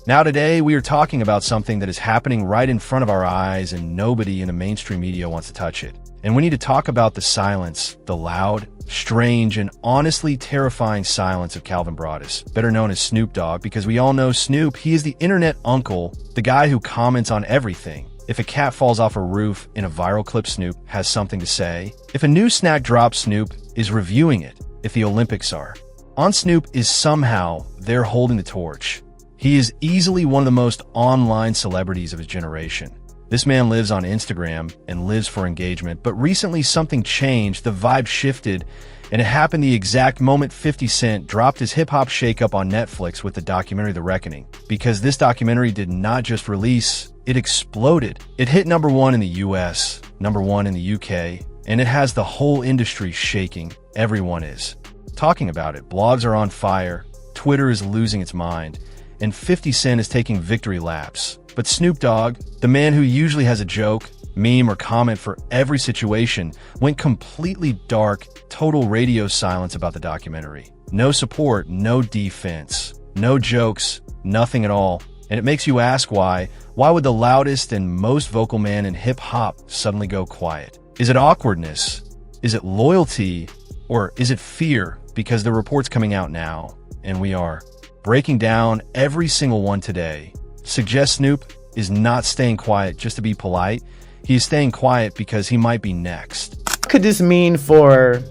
Now today, we are talking about something that is happening right in front of our eyes and nobody in the mainstream media wants to touch it. And we need to talk about the silence, the loud, strange, and honestly terrifying silence of Calvin Broadus, better known as Snoop Dogg, because we all know Snoop. He is the internet uncle, the guy who comments on everything. If a cat falls off a roof in a viral clip, Snoop has something to say. If a new snack drops, Snoop is reviewing it. If the Olympics are on, Snoop is somehow there holding the torch. He is easily one of the most online celebrities of his generation. This man lives on Instagram and lives for engagement, but recently something changed, the vibe shifted, and it happened the exact moment 50 Cent dropped his hip-hop shake-up on Netflix with the documentary The Reckoning. Because this documentary did not just release, it exploded. It hit #1 in the US, #1 in the UK, and it has the whole industry shaking. Everyone is talking about it. Blogs are on fire, Twitter is losing its mind, and 50 Cent is taking victory laps. But Snoop Dogg, the man who usually has a joke, meme, or comment for every situation, went completely dark, total radio silence about the documentary. No support, no defense, no jokes, nothing at all. And it makes you ask why. Why would the loudest and most vocal man in hip-hop suddenly go quiet? Is it awkwardness? Is it loyalty? Or is it fear? Because the report's coming out now, and we are breaking down every single one today. Suggest Snoop is not staying quiet just to be polite. He is staying quiet because he might be next. What could this mean for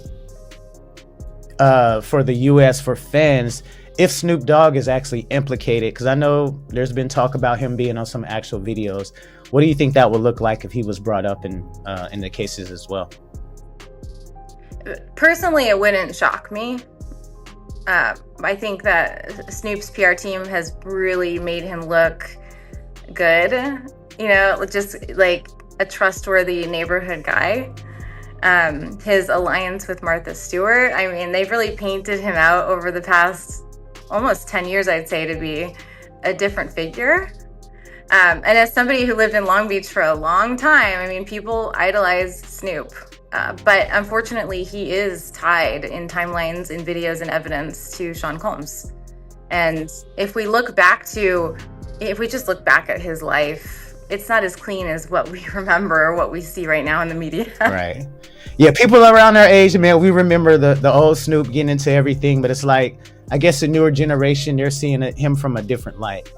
the US, for fans, if Snoop Dogg is actually implicated? Because I know there's been talk about him being on some actual videos. What do you think that would look like if he was brought up in the cases as well? Personally, it wouldn't shock me. I think that Snoop's PR team has really made him look good, you know, just like a trustworthy neighborhood guy. His alliance with Martha Stewart, I mean, they've really painted him out over the past almost 10 years, I'd say, to be a different figure. And as somebody who lived in Long Beach for a long time, I mean, people idolize Snoop. But unfortunately, he is tied in timelines, in videos, and evidence to Sean Combs. And if we just look back at his life, it's not as clean as what we remember or what we see right now in the media. Right. Yeah, people around our age, man, we remember the old Snoop getting into everything, but it's like, I guess the newer generation, they're seeing him from a different light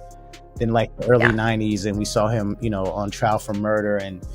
than like the early 90s. And we saw him, you know, on trial for murder and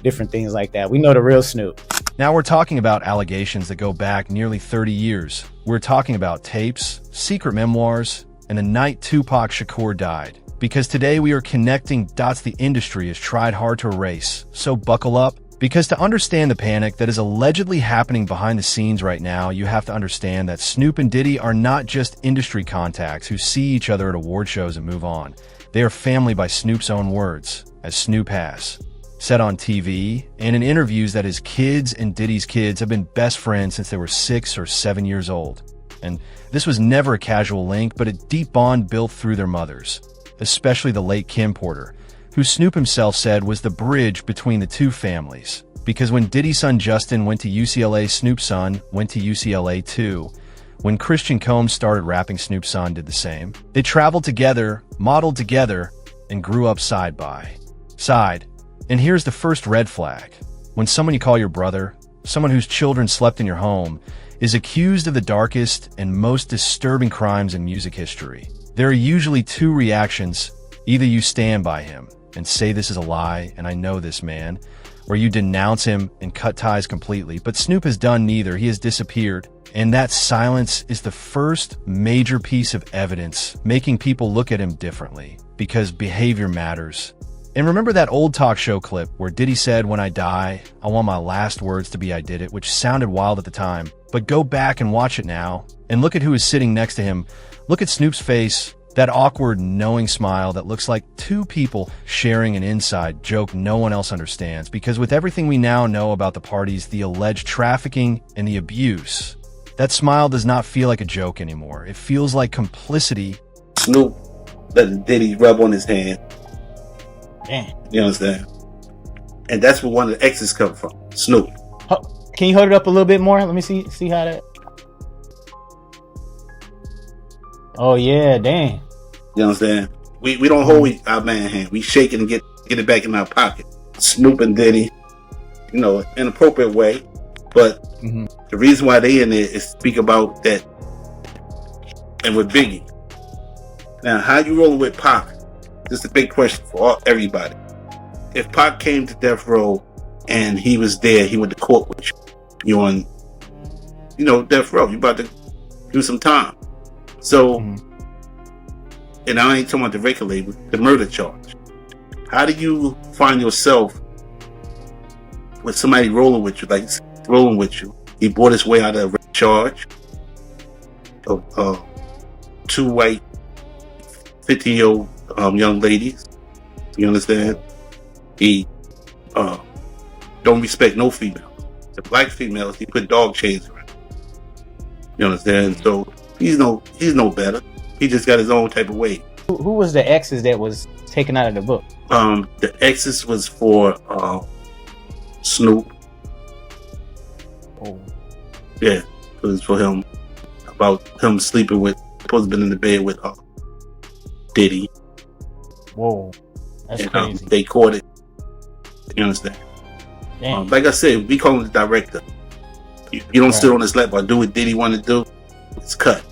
different things like that. We know the real Snoop. Now we're talking about allegations that go back nearly 30 years. We're talking about tapes, secret memoirs, and the night Tupac Shakur died. Because today we are connecting dots the industry has tried hard to erase. So buckle up, because to understand the panic that is allegedly happening behind the scenes right now, you have to understand that Snoop and Diddy are not just industry contacts who see each other at award shows and move on. They are family by Snoop's own words, as Snoop has said on TV and in interviews that his kids and Diddy's kids have been best friends since they were 6 or 7 years old. And this was never a casual link, but a deep bond built through their mothers, especially the late Kim Porter, who Snoop himself said was the bridge between the two families. Because when Diddy's son Justin went to UCLA, Snoop's son went to UCLA too. When Christian Combs started rapping, Snoop's son did the same. They traveled together, modeled together, and grew up side by side. And here's the first red flag. When someone you call your brother, someone whose children slept in your home, is accused of the darkest and most disturbing crimes in music history, there are usually two reactions. Either you stand by him and say this is a lie and I know this man, or you denounce him and cut ties completely. But Snoop has done neither. He has disappeared. And that silence is the first major piece of evidence making people look at him differently, because behavior matters. And remember that old talk show clip where Diddy said, "When I die, I want my last words to be I did it," which sounded wild at the time. But go back and watch it now and look at who is sitting next to him. Look at Snoop's face, that awkward, knowing smile that looks like two people sharing an inside joke no one else understands. Because with everything we now know about the parties, the alleged trafficking and the abuse, that smile does not feel like a joke anymore. It feels like complicity. Snoop let Diddy rub on his hand. Damn. You understand? And that's where one of the exes come from. Snoop. Can you hold it up a little bit more? Let me see how that. Oh yeah, damn. You understand? We don't hold our man hand. We shake it and get it back in our pocket. Snoop and Diddy, you know, in an appropriate way. But the reason why they in there is speak about that. And with Biggie. Now, how you rolling with Pac? This is a big question for everybody. If Pac came to death row and he was there, he went to court with you. You on, you know, death row. You about to do some time. So, and I ain't talking about the record label, the murder charge. How do you find yourself with somebody rolling with you, like rolling with you? He bought his way out of a charge of 2 white 50-year-old young ladies. You understand? He don't respect no female. The black females, he put dog chains around. You understand? So he's no better. He just got his own type of way. Who was the exes that was taken out of the book? The exes was for Snoop. Oh. Yeah, it was for him. About him sleeping with, supposed to have been in the bed with Diddy. Whoa, that's and, crazy. They caught it. You understand? Like I said, we call him the director. You don't sit on his lap or do what Diddy want to do. It's cut.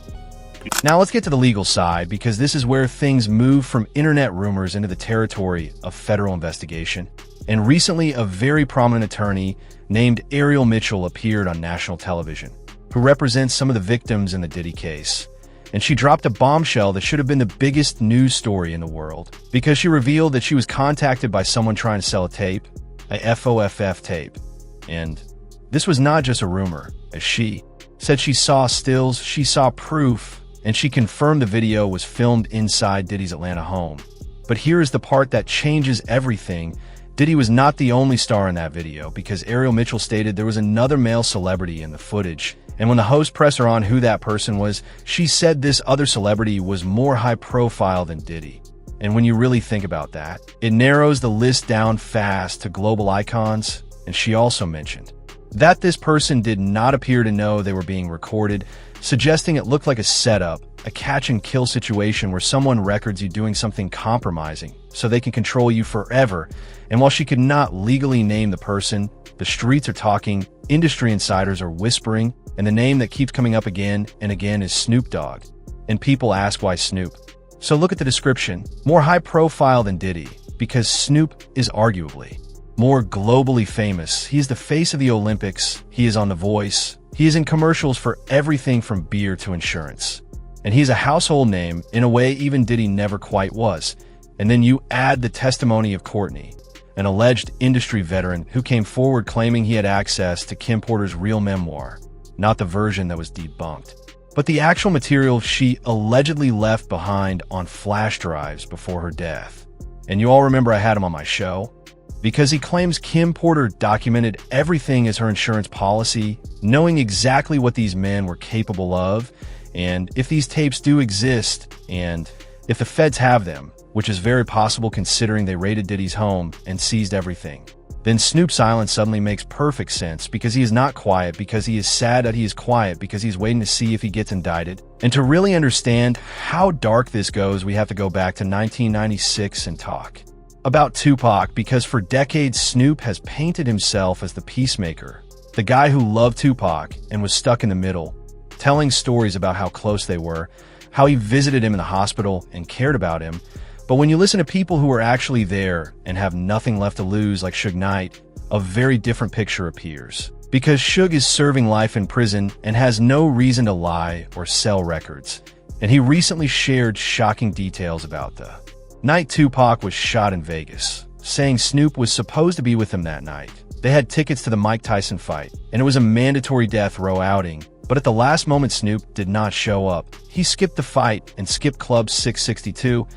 Now let's get to the legal side, because this is where things move from internet rumors into the territory of federal investigation. And recently, a very prominent attorney named Ariel Mitchell appeared on national television, who represents some of the victims in the Diddy case. And she dropped a bombshell that should have been the biggest news story in the world, because she revealed that she was contacted by someone trying to sell a tape, a FOFF tape. And this was not just a rumor, as she said she saw stills, she saw proof, and she confirmed the video was filmed inside Diddy's Atlanta home. But here is the part that changes everything. Diddy was not the only star in that video, because Ariel Mitchell stated there was another male celebrity in the footage. And when the host pressed her on who that person was, she said this other celebrity was more high profile than Diddy. And when you really think about that, it narrows the list down fast to global icons. And she also mentioned that this person did not appear to know they were being recorded, suggesting it looked like a setup, a catch and kill situation where someone records you doing something compromising so they can control you forever. And while she could not legally name the person, the streets are talking, industry insiders are whispering, and the name that keeps coming up again and again is Snoop Dogg. And people ask why Snoop. So look at the description. More high profile than Diddy, because Snoop is arguably more globally famous. He is the face of the Olympics. He is on The Voice. He is in commercials for everything from beer to insurance. And he's a household name in a way even Diddy never quite was. And then you add the testimony of Courtney, an alleged industry veteran who came forward claiming he had access to Kim Porter's real memoir, not the version that was debunked, but the actual material she allegedly left behind on flash drives before her death. And you all remember I had him on my show, because he claims Kim Porter documented everything as her insurance policy, knowing exactly what these men were capable of, and if these tapes do exist, and if the feds have them, which is very possible considering they raided Diddy's home and seized everything, then Snoop's silence suddenly makes perfect sense, because he is not quiet, because he is sad that he is quiet, because he's waiting to see if he gets indicted. And to really understand how dark this goes, we have to go back to 1996 and talk about Tupac, because for decades Snoop has painted himself as the peacemaker, the guy who loved Tupac and was stuck in the middle, telling stories about how close they were, how he visited him in the hospital and cared about him. But when you listen to people who are actually there and have nothing left to lose, like Suge Knight, a very different picture appears. Because Suge is serving life in prison and has no reason to lie or sell records. And he recently shared shocking details about the night Tupac was shot in Vegas, saying Snoop was supposed to be with him that night. They had tickets to the Mike Tyson fight, and it was a mandatory death row outing. But at the last moment, Snoop did not show up. He skipped the fight and skipped Club 662,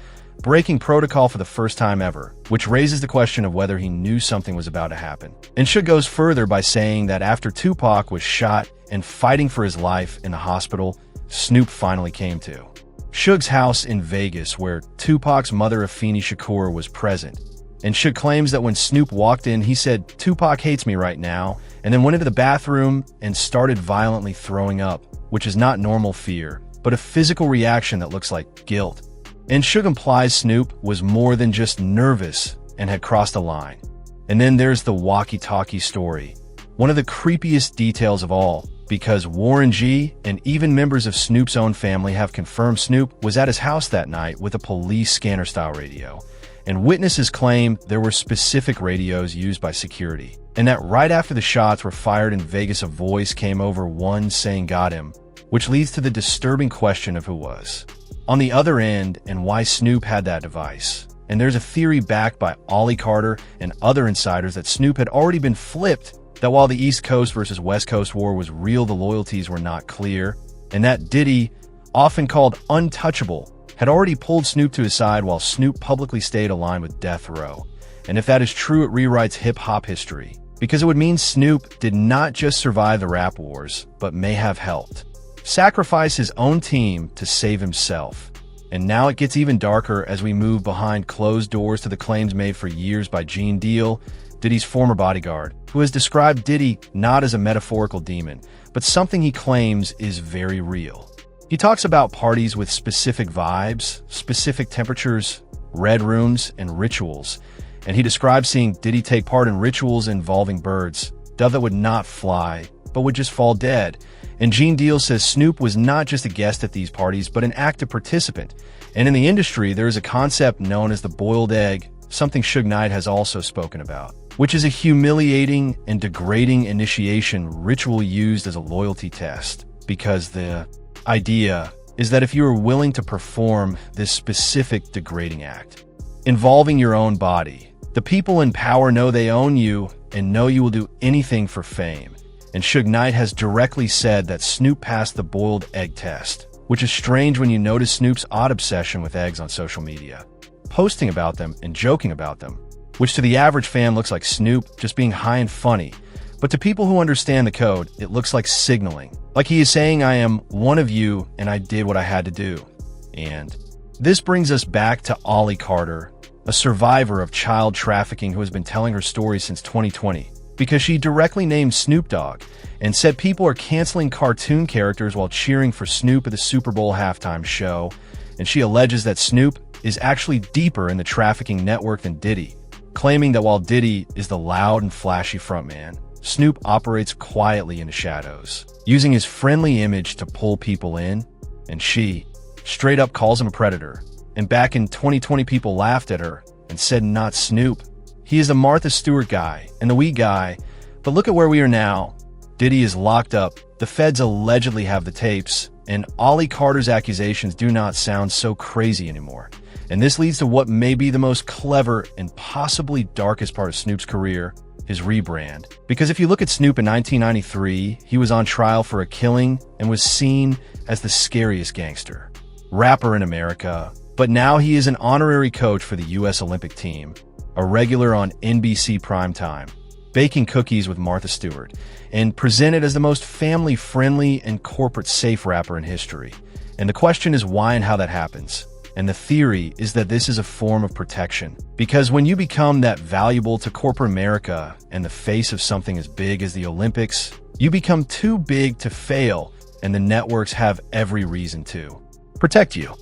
breaking protocol for the first time ever, which raises the question of whether he knew something was about to happen. And Suge goes further by saying that after Tupac was shot and fighting for his life in the hospital, Snoop finally came to Suge's house in Vegas, where Tupac's mother Afeni Shakur was present. And Suge claims that when Snoop walked in, he said, "Tupac hates me right now," and then went into the bathroom and started violently throwing up, which is not normal fear, but a physical reaction that looks like guilt. And Suge implies Snoop was more than just nervous and had crossed a line. And then there's the walkie-talkie story, one of the creepiest details of all, because Warren G and even members of Snoop's own family have confirmed Snoop was at his house that night with a police scanner-style radio. And witnesses claim there were specific radios used by security, and that right after the shots were fired in Vegas, a voice came over one saying "got him," which leads to the disturbing question of who was on the other end and why Snoop had that device. And there's a theory backed by Ollie Carter and other insiders that Snoop had already been flipped, that while the East Coast versus West Coast war was real, the loyalties were not clear, and that Diddy, often called untouchable, had already pulled Snoop to his side while Snoop publicly stayed aligned with Death Row. And if that is true, it rewrites hip-hop history, because it would mean Snoop did not just survive the rap wars, but may have helped sacrifice his own team to save himself. And now it gets even darker as we move behind closed doors to the claims made for years by Gene Deal, Diddy's former bodyguard, who has described Diddy not as a metaphorical demon, but something he claims is very real. He talks about parties with specific vibes, specific temperatures, red rooms, and rituals. And he describes seeing Diddy take part in rituals involving birds, dove that would not fly, but would just fall dead. And Gene Deal says Snoop was not just a guest at these parties, but an active participant. And in the industry, there is a concept known as the boiled egg, something Suge Knight has also spoken about, which is a humiliating and degrading initiation ritual used as a loyalty test, because the idea is that if you are willing to perform this specific degrading act involving your own body, the people in power know they own you and know you will do anything for fame. And Suge Knight has directly said that Snoop passed the boiled egg test, which is strange when you notice Snoop's odd obsession with eggs on social media, posting about them and joking about them, which to the average fan looks like Snoop just being high and funny. But to people who understand the code, it looks like signaling. Like he is saying, I am one of you and I did what I had to do. And this brings us back to Ollie Carter, a survivor of child trafficking who has been telling her story since 2020, because she directly named Snoop Dogg and said people are canceling cartoon characters while cheering for Snoop at the Super Bowl halftime show. And she alleges that Snoop is actually deeper in the trafficking network than Diddy, claiming that while Diddy is the loud and flashy frontman, Snoop operates quietly in the shadows, using his friendly image to pull people in, and she straight up calls him a predator. And back in 2020, people laughed at her and said not Snoop. He is a Martha Stewart guy and the weed guy, but look at where we are now. Diddy is locked up, the feds allegedly have the tapes, and Ollie Carter's accusations do not sound so crazy anymore. And this leads to what may be the most clever and possibly darkest part of Snoop's career, his rebrand. Because if you look at Snoop in 1993, he was on trial for a killing and was seen as the scariest gangster rapper in America. But now he is an honorary coach for the U.S. Olympic team, a regular on NBC primetime, baking cookies with Martha Stewart, and presented as the most family-friendly and corporate-safe rapper in history. And the question is why and how that happens. And the theory is that this is a form of protection. Because when you become that valuable to corporate America and the face of something as big as the Olympics, you become too big to fail, and the networks have every reason to protect you.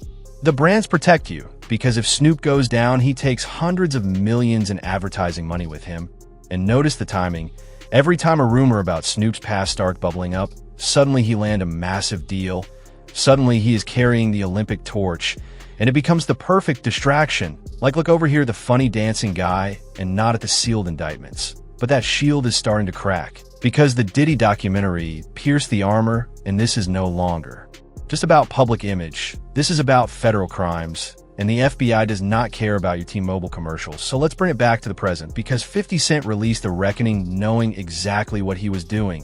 The brands protect you, because if Snoop goes down, he takes hundreds of millions in advertising money with him. And notice the timing. Every time a rumor about Snoop's past starts bubbling up, suddenly he lands a massive deal. Suddenly he is carrying the Olympic torch, and it becomes the perfect distraction. Like, look over here, the funny dancing guy, and not at the sealed indictments. But that shield is starting to crack, because the Diddy documentary pierced the armor, and this is no longer just about public image. This is about federal crimes, and the FBI does not care about your T-Mobile commercials. So let's bring it back to the present, because 50 Cent released The Reckoning knowing exactly what he was doing.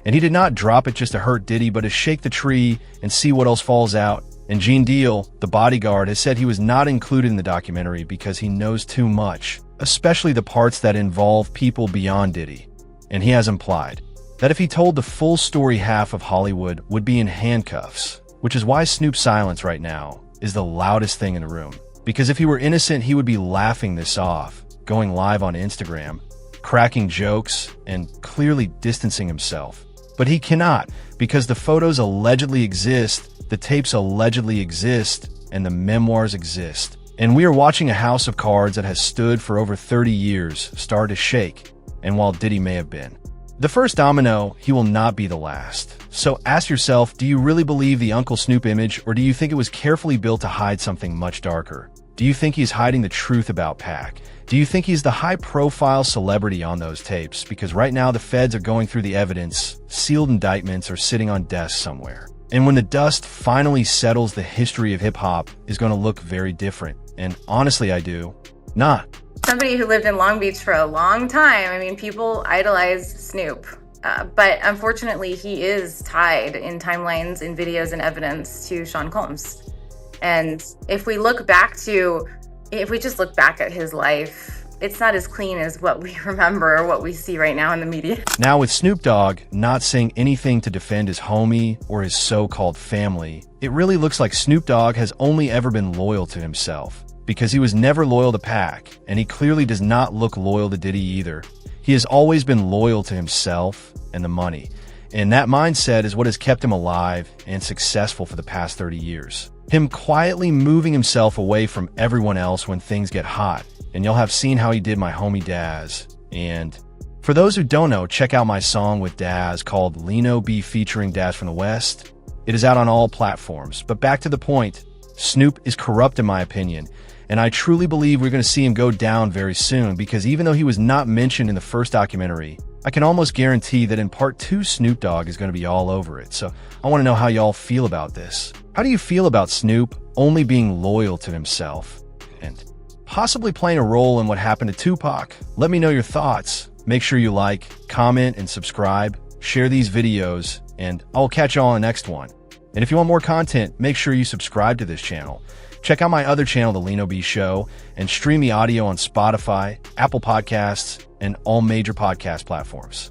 And he did not drop it just to hurt Diddy, but to shake the tree and see what else falls out. And Gene Deal, the bodyguard, has said he was not included in the documentary because he knows too much, especially the parts that involve people beyond Diddy. And he has implied that if he told the full story, half of Hollywood would be in handcuffs, which is why Snoop's silence right now is the loudest thing in the room. Because if he were innocent, he would be laughing this off, going live on Instagram, cracking jokes, and clearly distancing himself. But he cannot, because the photos allegedly exist, the tapes allegedly exist, and the memoirs exist. And we are watching a house of cards that has stood for over 30 years start to shake, and while Diddy may have been the first domino, he will not be the last. So ask yourself, do you really believe the Uncle Snoop image, or do you think it was carefully built to hide something much darker? Do you think he's hiding the truth about Pac? Do you think he's the high-profile celebrity on those tapes? Because right now the feds are going through the evidence, sealed indictments are sitting on desks somewhere. And when the dust finally settles, the history of hip-hop is going to look very different. And honestly, I do not. Somebody who lived in Long Beach for a long time, I mean, people idolize Snoop. But unfortunately, he is tied in timelines, in videos, and evidence to Sean Combs. And if we just look back at his life, it's not as clean as what we remember or what we see right now in the media. Now with Snoop Dogg not saying anything to defend his homie or his so-called family, it really looks like Snoop Dogg has only ever been loyal to himself, because he was never loyal to Pac, and he clearly does not look loyal to Diddy either. He has always been loyal to himself and the money, and that mindset is what has kept him alive and successful for the past 30 years. Him quietly moving himself away from everyone else when things get hot, and y'all have seen how he did my homie Daz. And for those who don't know, check out my song with Daz called Lino B featuring Daz from the West. It is out on all platforms, but back to the point, Snoop is corrupt in my opinion, and I truly believe we're going to see him go down very soon, because even though he was not mentioned in the first documentary, I can almost guarantee that in part 2, Snoop Dogg is going to be all over it. So I want to know how y'all feel about this. How do you feel about Snoop only being loyal to himself and possibly playing a role in what happened to Tupac? Let me know your thoughts. Make sure you like, comment, and subscribe. Share these videos, and I'll catch y'all on the next one. And if you want more content, make sure you subscribe to this channel. Check out my other channel, The Lino B Show, and stream the audio on Spotify, Apple Podcasts, and all major podcast platforms.